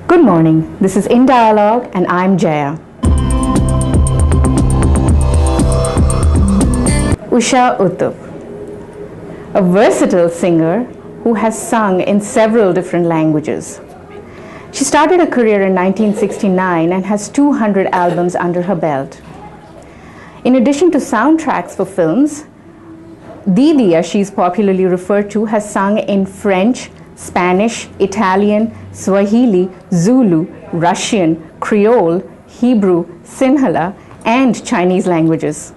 Good morning, this is inDialog and I'm Jaya. Usha Uthup, a versatile singer who has sung in several different languages. She started her career in 1969 and has 200 albums under her belt. In addition to soundtracks for films, Didi, as she's popularly referred to, has sung in French, Spanish, Italian, Swahili, Zulu, Russian, Creole, Hebrew, Sinhala, and Chinese languages.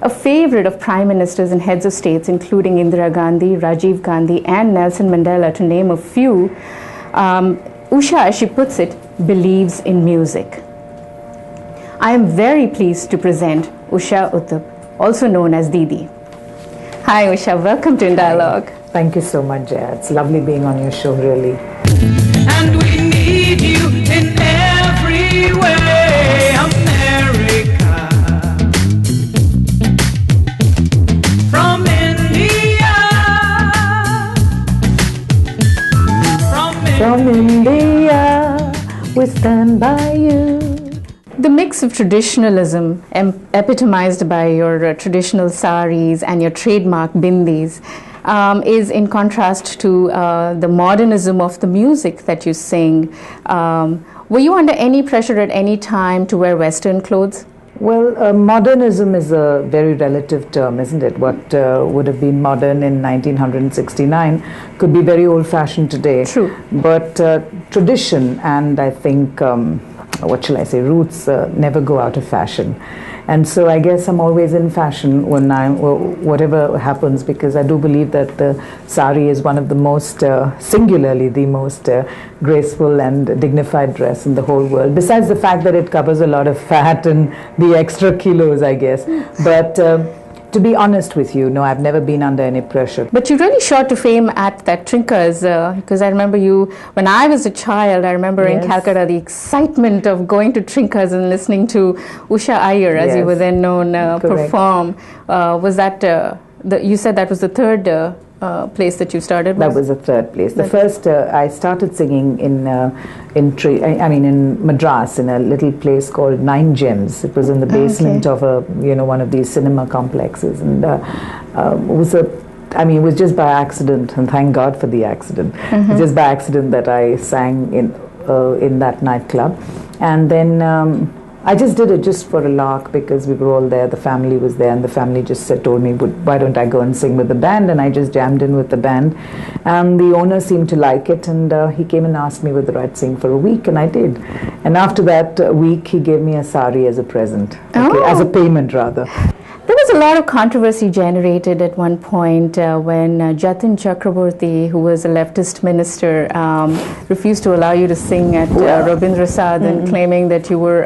A favorite of prime ministers and heads of states, including Indira Gandhi, Rajiv Gandhi, and Nelson Mandela, to name a few, Usha, as she puts it, believes in music. I am very pleased to present Usha Uthup, also known as Didi. Hi Usha, welcome to inDialog. Thank you so much, Jaya. It's lovely being on your show, really. And we need you in every way, America. From India. From India, we stand by you. The mix of traditionalism, epitomized by your traditional saris and your trademark bindis, is in contrast to the modernism of the music that you sing. Were you under any pressure at any time to wear Western clothes? Well, modernism is a very relative term, isn't it? What would have been modern in 1969 could be very old-fashioned today. True. But tradition and I think, what shall I say, roots never go out of fashion. And so I guess I'm always in fashion when whatever happens, because I do believe that the sari is one of the most, singularly the most graceful and dignified dress in the whole world. Besides the fact that it covers a lot of fat and the extra kilos, I guess. But to be honest with you, no, I've never been under any pressure. But you really shot to fame at that Trinkers, because I remember you, when I was a child, I remember in Calcutta the excitement of going to Trinkers and listening to Usha Iyer, as you were then known, perform. Was that, you said that was the third place that you started? That was the third place. The first, I started singing in Madras, in a little place called Nine Gems. It was in the basement of one of these cinema complexes, and it was just by accident, and thank God for the accident. Just by accident that I sang in that nightclub, and then I just did it just for a lark, because we were all there, the family was there, and the family just told me, why don't I go and sing with the band? And I just jammed in with the band, and the owner seemed to like it, and he came and asked me whether I'd sing for a week, and I did. And after that week, he gave me a sari as a present, as a payment rather. There was a lot of controversy generated at one point when Jatin Chakraborty, who was a leftist minister, refused to allow you to sing at Rabindra Sadan, claiming that you were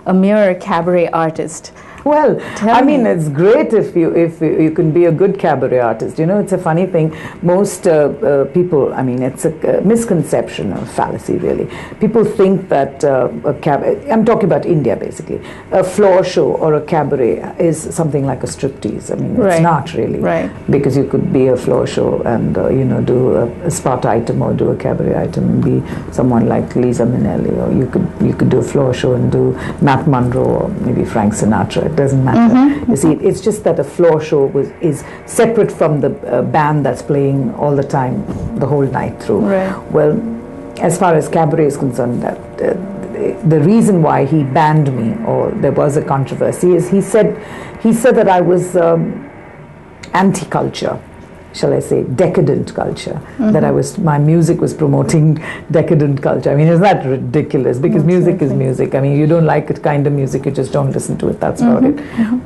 a mere cabaret artist. Well, it's great if you can be a good cabaret artist. You know, it's a funny thing. Most people, it's a misconception, a fallacy really. People think that I'm talking about India basically, a floor show or a cabaret is something like a striptease. It's not really. Right. Because you could be a floor show and, do a spot item or do a cabaret item and be someone like Liza Minnelli, or you could do a floor show and do Matt Monroe or maybe Frank Sinatra. It doesn't matter. You see, it's just that a floor show is separate from the band that's playing all the time, the whole night through. Right. Well, as far as cabaret is concerned, the reason why he banned me, or there was a controversy, is he said that I was anti-culture. Shall I say, decadent culture, that my music was promoting decadent culture. Isn't that ridiculous? Because music is music. You don't like a kind of music, you just don't listen to it, that's about it.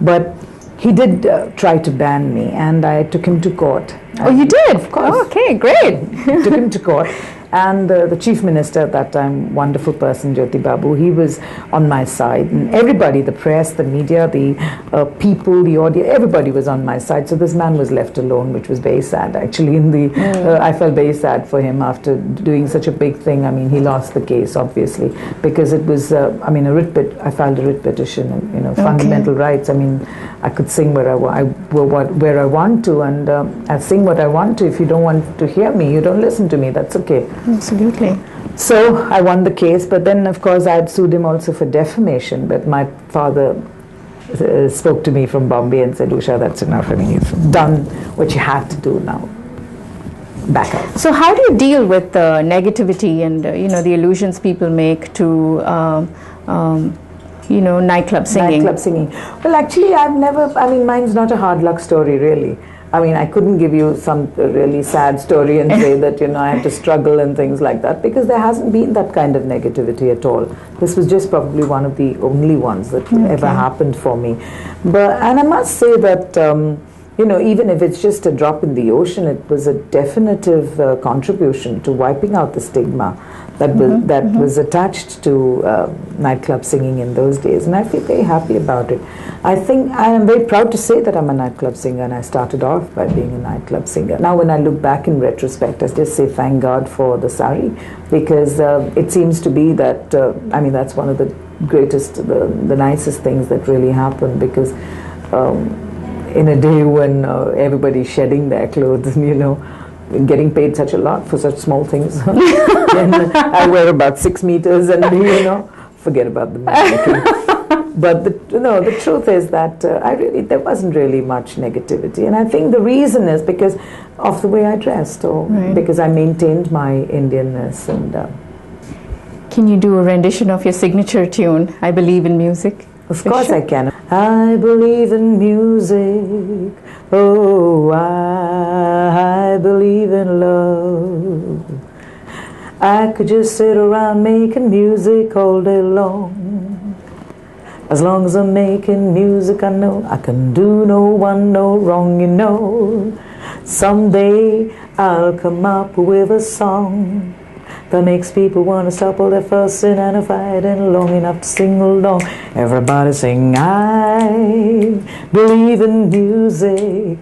But he did try to ban me, and I took him to court. Oh, you did? Of course. Oh, okay, great. Took him to court. And the chief minister at that time, wonderful person, Jyoti Babu, he was on my side. And everybody, the press, the media, the people, the audience, everybody was on my side. So this man was left alone, which was very sad. Actually, I felt very sad for him after doing such a big thing. He lost the case, obviously, because it was, I filed a writ petition, fundamental rights. I could sing where I want to, and I sing what I want to. If you don't want to hear me, you don't listen to me. That's okay. Absolutely. So I won the case, but then of course I had sued him also for defamation, but my father spoke to me from Bombay and said, Usha, that's enough. I mean, you've done what you had to do now. Back out. So how do you deal with negativity and the allusions people make to nightclub singing? Nightclub singing. Well, actually, mine's not a hard luck story, really. I mean, I couldn't give you some really sad story and say that, I had to struggle and things like that, because there hasn't been that kind of negativity at all. This was just probably one of the only ones that ever happened for me. And I must say that, even if it's just a drop in the ocean, it was a definitive contribution to wiping out the stigma that was attached to nightclub singing in those days, and I feel very happy about it. I think I am very proud to say that I'm a nightclub singer, and I started off by being a nightclub singer. Now when I look back in retrospect, I just say thank God for the sari, because it seems to be that, that's one of the greatest, the nicest things that really happened, because in a day when everybody's shedding their clothes and, getting paid such a lot for such small things. And I wear about 6 meters and, forget about the making. But the truth is that there wasn't really much negativity. And I think the reason is because of the way I dressed, or because I maintained my Indianness. And can you do a rendition of your signature tune, I Believe in Music? Of course I can. I believe in music. Oh, I believe in love. I could just sit around making music all day long. As long as I'm making music, I know I can do no one no wrong, Someday I'll come up with a song that makes people want to stop all their fussing and fighting long enough to sing along. Everybody sing, I believe in music.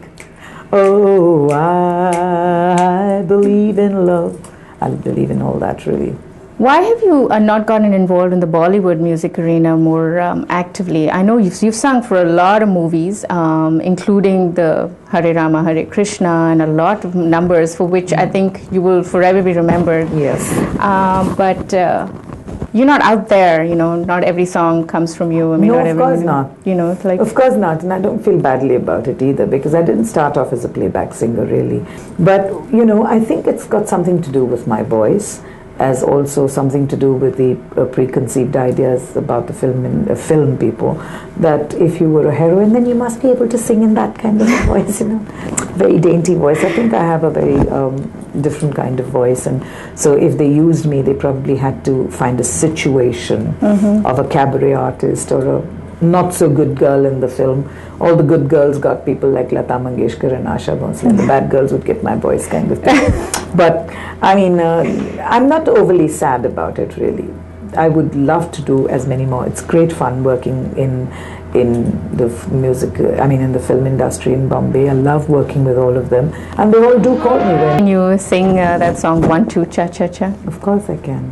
Oh, I believe in love. I believe in all that, really. Why have you not gotten involved in the Bollywood music arena more actively? I know you've sung for a lot of movies, including the Hare Rama, Hare Krishna, and a lot of numbers for which I think you will forever be remembered. Yes. But you're not out there, not every song comes from you. No, of course not. It's like... Of course not, and I don't feel badly about it either, because I didn't start off as a playback singer, really. But, I think it's got something to do with my voice, as also something to do with the preconceived ideas about the film people, that if you were a heroine, then you must be able to sing in that kind of voice, very dainty voice. I think I have a very different kind of voice, and so if they used me, they probably had to find a situation of a cabaret artist or a not so good girl in the film. All the good girls got people like Lata Mangeshkar and Asha Bhonsle, and the bad girls would get my voice, kind of thing. But I'm not overly sad about it, really. I would love to do as many more. It's great fun working in the music, in the film industry in Bombay. I love working with all of them, and they all do call me when. Can you sing that song 1 2 Cha Cha Cha? Of course I can.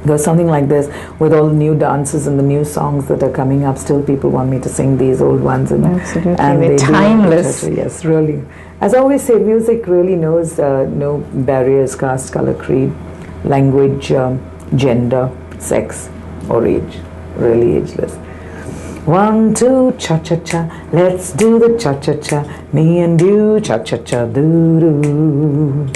There's something like this with all the new dances and the new songs that are coming up. Still, people want me to sing these old ones, and they're timeless. Yes, really. As I always say, music really knows no barriers, caste, color, creed, language, gender, sex, or age. Really ageless. 1 2 cha cha cha, let's do the cha cha cha. Me and you, cha cha cha, doo doo.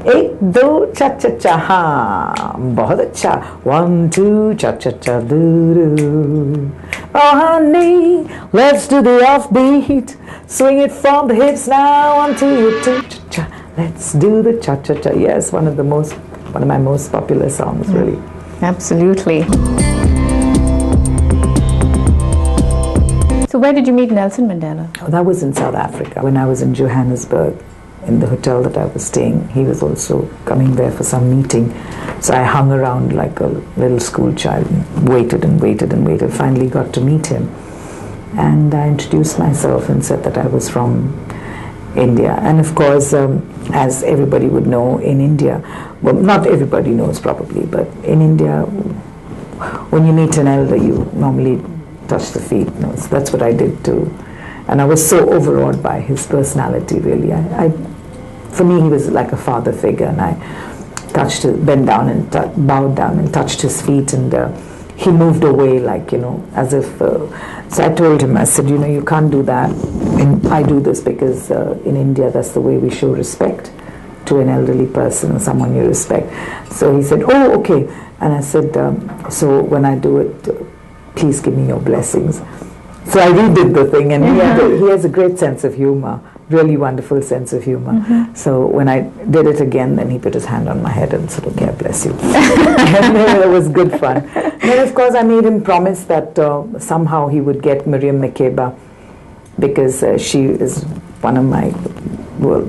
1 2 cha cha cha, ha, bahut acha. 1 2 cha cha cha, doo doo. Oh honey, let's do the offbeat. Swing it from the hips now onto your cha cha cha. Let's do the cha cha cha. Yes, one of my most popular songs, really. Absolutely. So where did you meet Nelson Mandela? Oh, that was in South Africa. When I was in Johannesburg, in the hotel that I was staying, he was also coming there for some meeting. So I hung around like a little school child and waited and waited and waited. Finally got to meet him. And I introduced myself and said that I was from India. And of course, as everybody would know, in India, well, not everybody knows probably, but in India, when you meet an elder, you normally touch the feet. No, so that's what I did too. And I was so overawed by his personality, really. For me, he was like a father figure, and I bent down and bowed down and touched his feet, and he moved away, like, as if. So I told him, I said, you can't do that. And I do this because in India, that's the way we show respect to an elderly person, someone you respect. So he said, oh, okay. And I said, so when I do it, please give me your blessings. So I redid the thing, and he has a great sense of humor, really wonderful sense of humor. So when I did it again, then he put his hand on my head and said, okay, bless you. And it was good fun. Then, of course, I made him promise that somehow he would get Miriam Makeba, because she is one of my,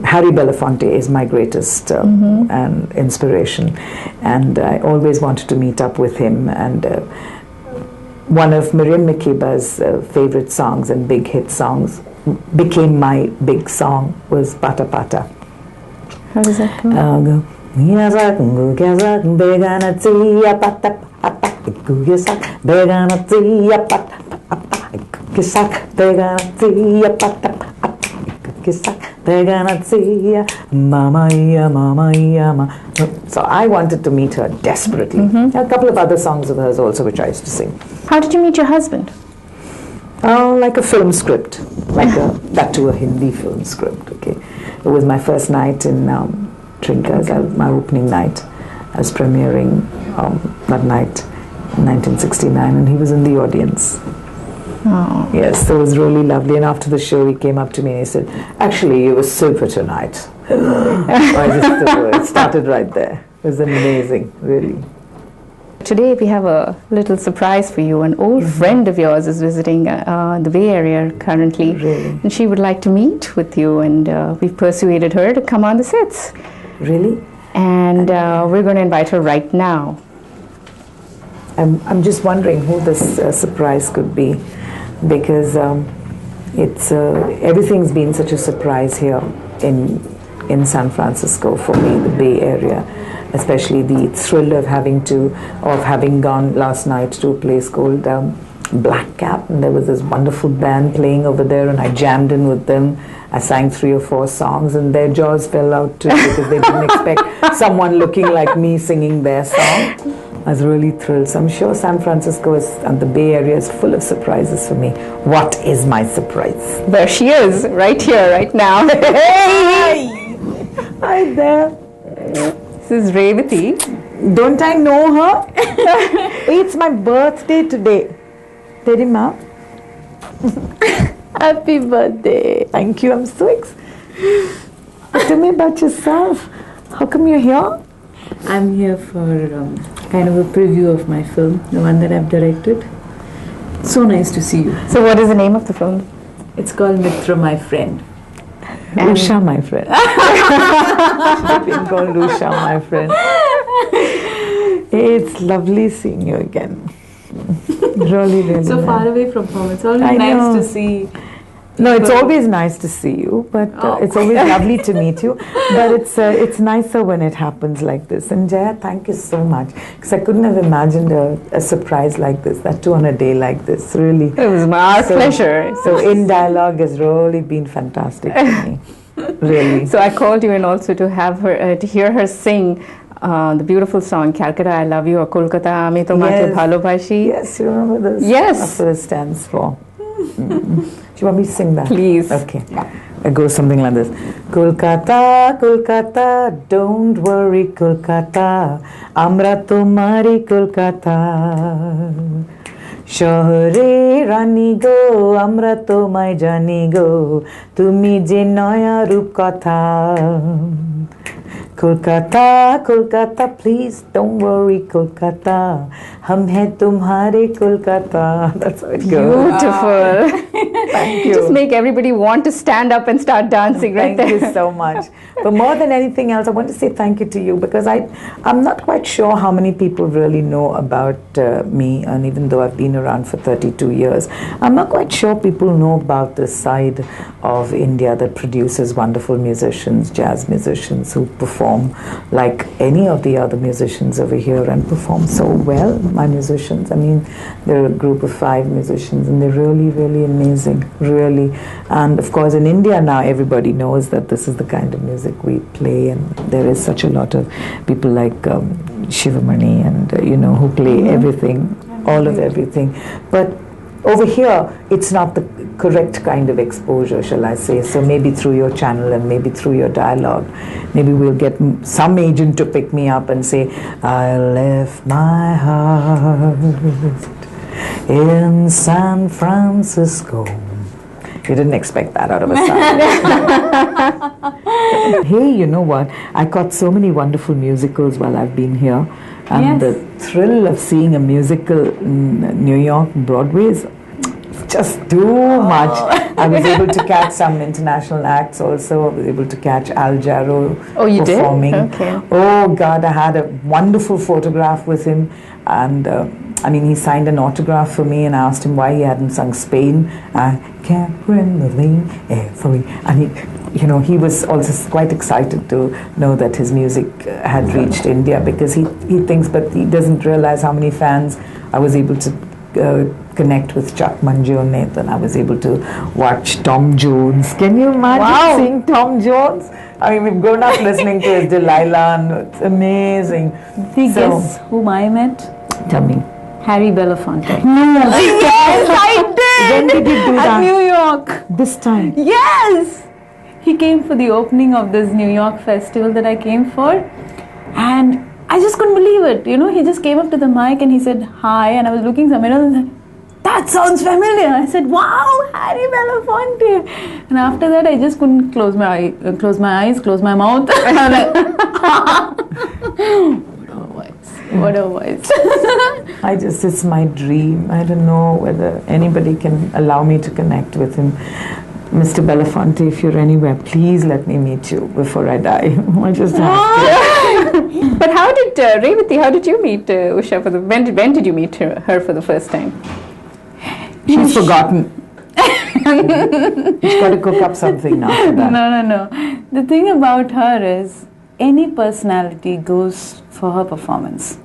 Harry Belafonte is my greatest and inspiration. And I always wanted to meet up with him. And one of Miriam Makeba's favorite songs and big hit songs became my big song, was Pata Pata. How does that go? So I wanted to meet her desperately. A couple of other songs of hers also, which I used to sing. How did you meet your husband? Like a film script, that too a Hindi film script. Okay, it was my first night in Trinkas, my opening night. I was premiering that night in 1969, and he was in the audience. Oh. Yes, it was really lovely. And after the show, he came up to me and he said, "Actually, you were super tonight." It started right there. It was amazing, really. Today we have a little surprise for you. An old friend of yours is visiting the Bay Area currently. Really? And she would like to meet with you, and we've persuaded her to come on the sets. Really? And we're going to invite her right now. I'm just wondering who this surprise could be, because it's everything's been such a surprise here in San Francisco for me, the Bay Area. Especially the thrill of having gone last night to a place called Black Cap, and there was this wonderful band playing over there, and I jammed in with them. I sang 3 or 4 songs, and their jaws fell out too, because they didn't expect someone looking like me singing their song. I was really thrilled. So I'm sure San Francisco and the Bay Area is full of surprises for me. What is my surprise? There she is, right here, right now. Hey! Hi there. This is Revati. Don't I know her? It's my birthday today. Teri ma? Happy birthday. Thank you. I'm so excited. Tell me about yourself. How come you're here? I'm here for kind of a preview of my film, the one that I've directed. So nice to see you. So what is the name of the film? It's called Mitra, My Friend. Usha, my friend. I've been called Usha, my friend. It's lovely seeing you again. Really, really. So nice. far away from home. It's always I nice know. to see. No, it's always nice to see you, but it's always lovely to meet you. But it's nicer when it happens like this. And Jaya, thank you so much, because I couldn't have imagined a surprise like this, that too on a day like this. Really, It was our pleasure. So inDialog has really been fantastic for me. Really. So I called you in also to have her, to hear her sing the beautiful song Calcutta I Love You or Kolkata Ami Tomake Bhalobhashi. Yes, you remember this? Yes. That's what it stands for. Do you want me to sing that? Please. Okay. It goes something like this. Kolkata, Kolkata, don't worry, Kolkata, Amra tomari Kolkata. Shahre Rani go, Amra tomai jani go, tumi je noya roop katha. Kolkata, Kolkata, please don't worry, Kolkata. Hum hai tumhare Kolkata. That's how it goes. Beautiful. Thank you. Just make everybody want to stand up and start dancing right Thank there. you so much. But more than anything else, I want to say thank you to you, because I'm not quite sure how many people really know about me, and even though I've been around for 32 years, I'm not quite sure people know about this side of India that produces wonderful musicians, jazz musicians who perform like any of the other musicians over here and perform so well. My musicians, I mean, they're a group of 5 musicians, and they're really, really amazing amazing, really. And of course, in India now, everybody knows that this is the kind of music we play, and there is such a lot of people like Shivamani and who play everything, all of everything. But over here, it's not the correct kind of exposure, shall I say. So maybe through your channel and maybe through your dialogue, maybe we'll get some agent to pick me up and say, I left my heart in San Francisco. You didn't expect that out of a song. Hey, you know what? I caught so many wonderful musicals while I've been here. And the thrill of seeing a musical in New York, Broadway, is just too much. I was able to catch some international acts also. I was able to catch Al Jarreau performing. Did? Okay. Oh, God, I had a wonderful photograph with him. And he signed an autograph for me, and I asked him why he hadn't sung Spain. I can't win the league every. And he was also quite excited to know that his music had reached India, because he thinks, but he doesn't realize how many fans. I was able to connect with Chuck Mangione, and I was able to watch Tom Jones. Can you imagine seeing Tom Jones? I mean, we've grown up listening to his Delilah, and it's amazing. Guess whom I met? Tell me. Harry Belafonte. Yes, I did! When did you do that? At New York. This time? Yes! He came for the opening of this New York festival that I came for, and I just couldn't believe it. He just came up to the mic and he said hi, and I was looking somewhere else and said, that sounds familiar. I said, wow, Harry Belafonte. And after that, I just couldn't close my eyes, close my mouth. And I'm like, what a voice. It's my dream. I don't know whether anybody can allow me to connect with him. Mr. Belafonte, if you're anywhere, please let me meet you before I die. I just have to. But how did Revati? How did you meet Usha? When did you meet her for the first time? She's forgotten. She's got to cook up something now for that. No. The thing about her is, any personality goes for her performance.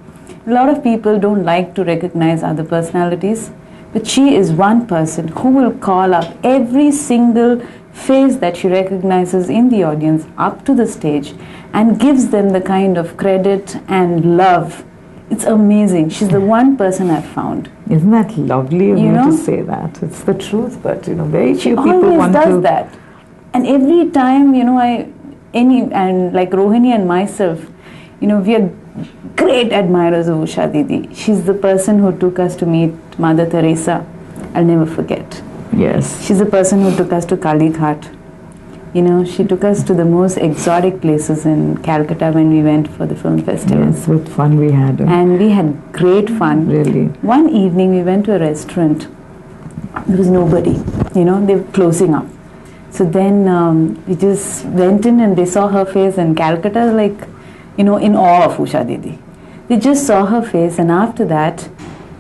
A lot of people don't like to recognize other personalities, but she is one person who will call up every single face that she recognizes in the audience up to the stage and gives them the kind of credit and love. It's amazing. She's the one person I've found. Isn't that lovely of you to say that? It's the truth, but very few people want to. She always does that. And every time, like Rohini and myself, we are great admirers of Usha Didi. She's the person who took us to meet Mother Teresa. I'll never forget. Yes. She's the person who took us to Kali Ghat. She took us to the most exotic places in Calcutta when we went for the film festival. Yes, what fun we had. And we had great fun. Really. One evening we went to a restaurant. There was nobody. They were closing up. So then we just went in, and they saw her face, and Calcutta in awe of Usha Didi. They just saw her face, and after that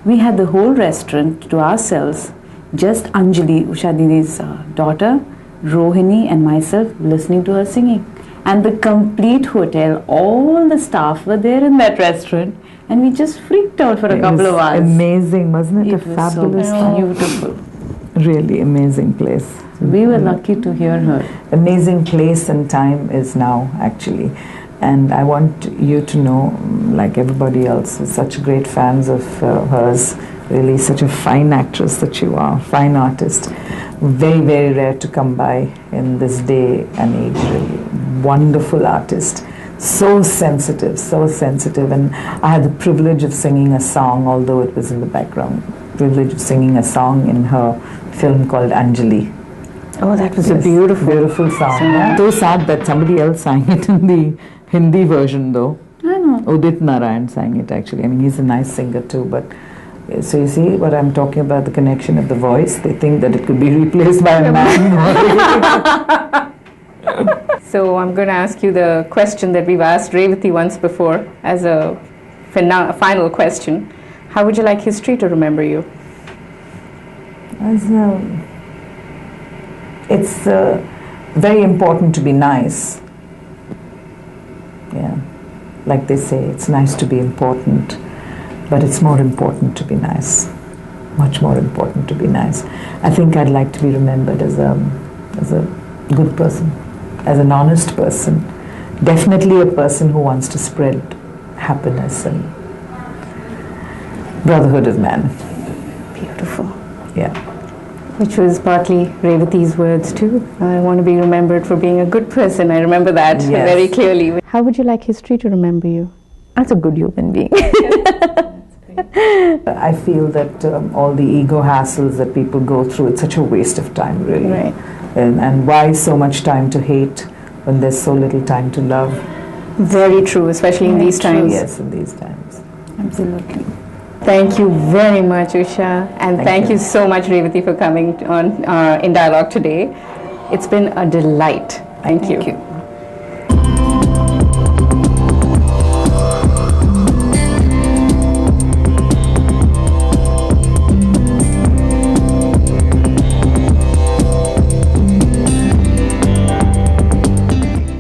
we had the whole restaurant to ourselves, just Anjali, Usha Didi's daughter, Rohini and myself listening to her singing. And the complete hotel, all the staff were there in that restaurant, and we just freaked out for a couple of hours. Amazing, wasn't it? It was fabulous so beautiful. Really amazing place. We were lucky to hear her. Amazing place and time is now, actually. And I want you to know, like everybody else, we're such great fans of hers. Really such a fine actress that you are, fine artist. Very, very rare to come by in this day and age, really. Wonderful artist. So sensitive. And I had the privilege of singing a song, although it was in the background. Privilege of singing a song in her film called Anjali. Oh, that was a beautiful song. Yeah. So sad that somebody else sang it in the Hindi version, though. I know. Udit Narayan sang it, actually. I mean, he's a nice singer too, but so you see what I'm talking about, the connection of the voice. They think that it could be replaced by a man. So I'm going to ask you the question that we've asked Revati once before as a final question. How would you like history to remember you? It's very important to be nice. Yeah, like they say, it's nice to be important, but it's more important to be nice. much more important to be nice. I think I'd like to be remembered as a good person, as an honest person, definitely a person who wants to spread happiness and brotherhood of man. Beautiful. Yeah. Which was partly Revati's words too. I want to be remembered for being a good person. I remember that Yes. very clearly. How would you like history to remember you? As a good human being. I feel that all the ego hassles that people go through, it's such a waste of time, really. Right. And why so much time to hate when there's so little time to love? Very true, especially in these times. Yes, in these times. Absolutely. Thank you very much, Usha, and thank you. you so much, Revati, for coming on in Dialogue today. It's been a delight. Thank you. Thank you.